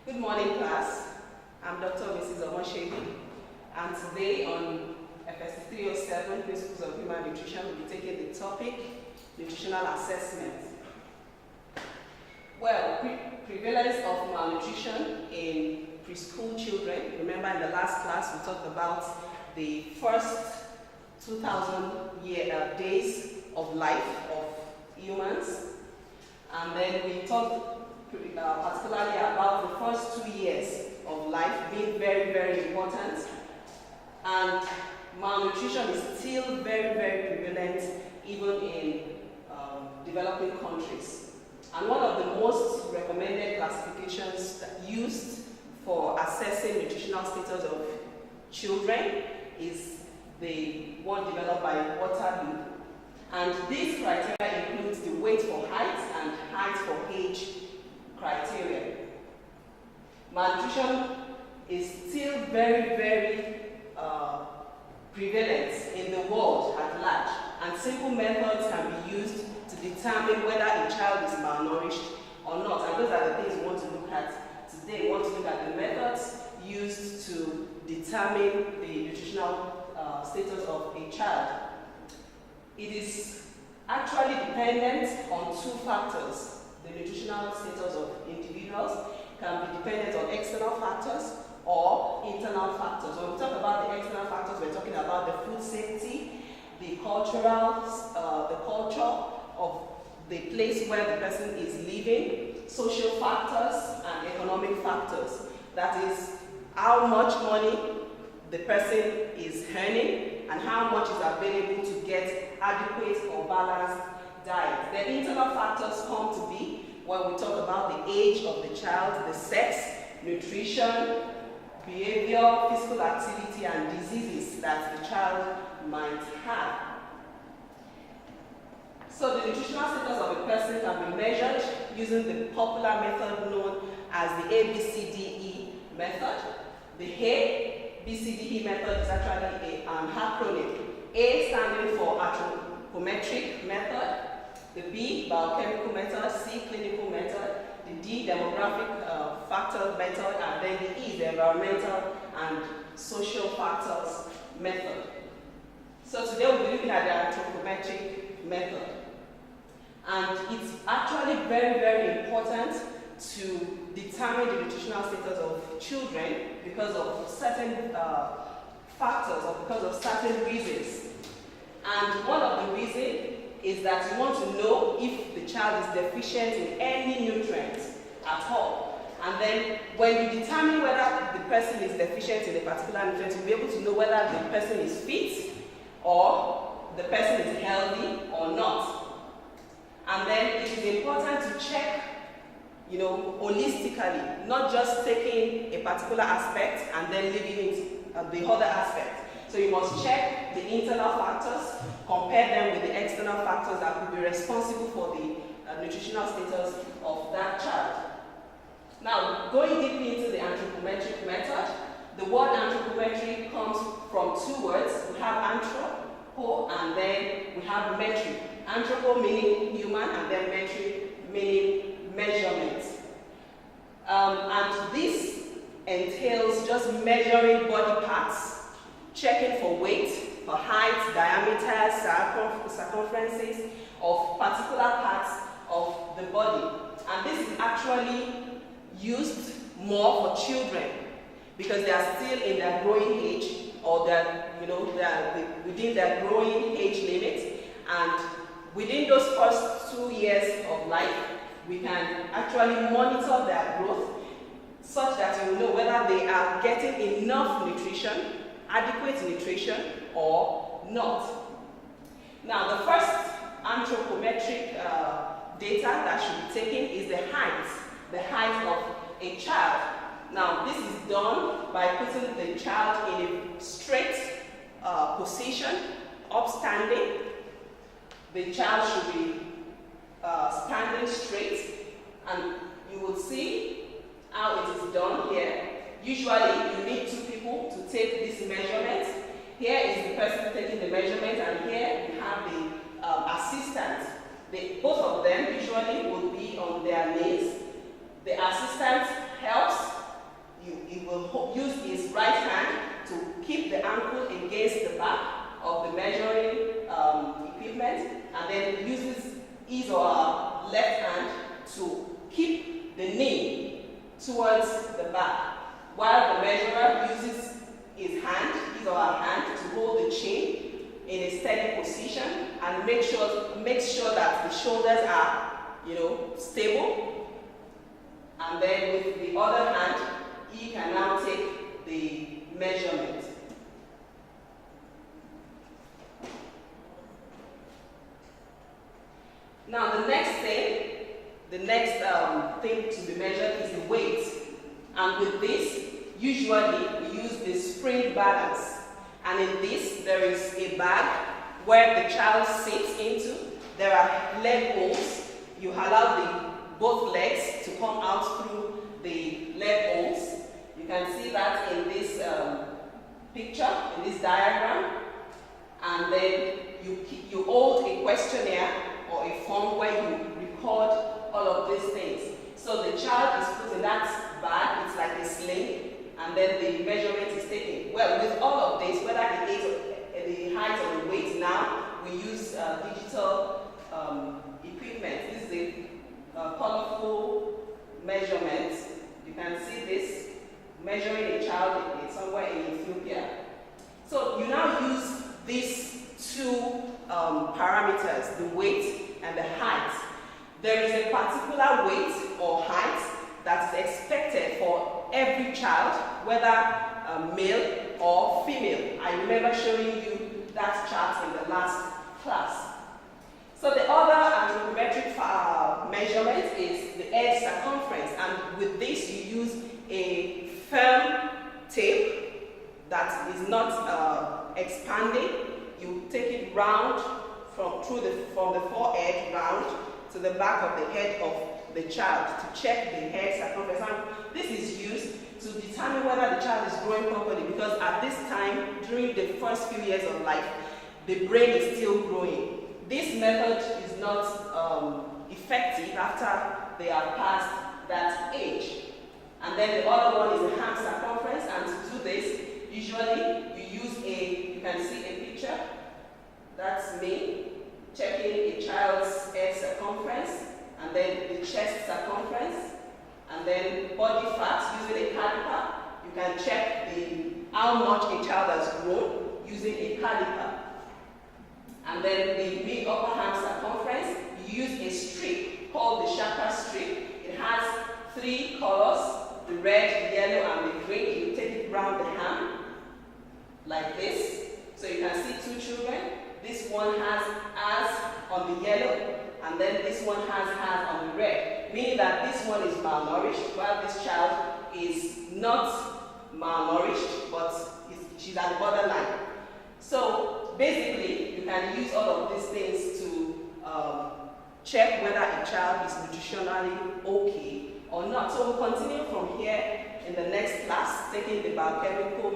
Good morning, class. I'm Dr. Mrs. Omosebi, and today on FSC 307, Principles of Human Nutrition, we'll be taking the topic, nutritional assessment. Well, prevalence of malnutrition in preschool children. Remember in the last class, we talked about the first 2,000 days of life of humans, and then we talked particularly about the first 2 years of life being very, very important. And malnutrition is still very, very prevalent even in developing countries. And one of the most recommended classifications used for assessing nutritional status of children is the one developed by Waterloo. And this criteria includes the weight for height and height for age criteria. Malnutrition is still very, very prevalent in the world at large, and simple methods can be used to determine whether a child is malnourished or not. And those are the things we want to look at today. We want to look at the methods used to determine the nutritional status of a child. It is actually dependent on two factors. The nutritional status of individuals can be dependent on external factors or internal factors. When we talk about the external factors, we're talking about the food safety, the culture of the place where the person is living, social factors, and economic factors. That is how much money the person is earning and how much is available to get adequate or balanced diet. The internal factors come to be when we talk about the age of the child, the sex, nutrition, behavior, physical activity, and diseases that the child might have. So the nutritional status of a person can be measured using the popular method known as the ABCDE method. The ABCDE method is actually an acronym. A standing for anthropometric method, the B, biochemical method, C, clinical method, the D, demographic factor method, and then the E, the environmental and social factors method. So today we'll be looking at the anthropometric method. And it's actually very, very important to determine the nutritional status of children because of certain factors or because of certain reasons. And one of the reasons is that you want to know if the child is deficient in any nutrients at all. And then when you determine whether the person is deficient in a particular nutrient, you'll be able to know whether the person is fit or the person is healthy or not. And then it is important to check, holistically, not just taking a particular aspect and then leaving it the other aspect. So you must check the internal factors, compare them with the external factors that could be responsible for the nutritional status of that child. Now, going deeply into the anthropometric method, the word anthropometric comes from two words. We have anthropo and then we have metric. Anthropo meaning human and then metric meaning measurement. And this entails just measuring body parts, checking for weight, for height, diameters, circumferences of particular parts of the body. And this is actually used more for children because they are still in their growing age, or they are within their growing age limit. And within those first 2 years of life, we can actually monitor their growth such that you will know whether they are getting enough nutrition, adequate nutrition, or not. Now, the first anthropometric data that should be taken is the height of a child. Now, this is done by putting the child in a straight position, upstanding. The child should be standing straight, and you will see how it is done here. Usually, you need two people to take this measurement. Here is the person taking the measurement, and here we have the assistant. Both of them usually will be on their knees. The assistant helps will use his right hand to keep the ankle against the back of the measuring equipment, and then uses his or her left hand to keep the knee towards the back, while the measurer uses his or her hand to hold the chin in a steady position and makes sure that the shoulders are, stable. And then with the other hand, he can now take the measurement. Now the next thing to be measured is the weight. And with this, usually we use the spring balance. And in this, there is a bag where the child sits into. There are leg holes. You allow both legs to come out through the leg holes. You can see that in this picture, in this diagram. And then you hold a questionnaire or a form where you record all of these things. So the child is put in that bag, it's like a sling, and then the measurement is taken. Well, with all of this, whether the height or the weight now, we use digital equipment. This is a colorful measurement. You can see this, measuring a child somewhere in Ethiopia. So you now use these two parameters, the weight and the height. There is a particular weight or height that is expected for every child, whether male or female. I remember showing you that chart in the last class. So the other anthropometric measurement is the head circumference, and with this you use a firm tape that is not expanding. You take it round from the forehead round to the back of the head of the child to check the head circumference. And this is used to determine whether the child is growing properly, because at this time, during the first few years of life, the brain is still growing. This method is not effective after they are past that age. And then the other one is the hand circumference, and to do this, usually you use you can see a picture, that's me, checking a child's head circumference, and then the chest circumference, and then body fat using a caliper. You can check how much a child has grown using a caliper. And then the mid upper arm circumference, you use a strip called the Shaka strip. It has 3 colors, the red, the yellow, and the green. You take it around the hand like this. So you can see 2 children. This one has eyes on the yellow, and then this one has eyes on the red, meaning that this one is malnourished, while this child is not malnourished, but she's at the borderline. So basically, you can use all of these things to check whether a child is nutritionally okay or not. So we'll continue from here in the next class, taking the biochemical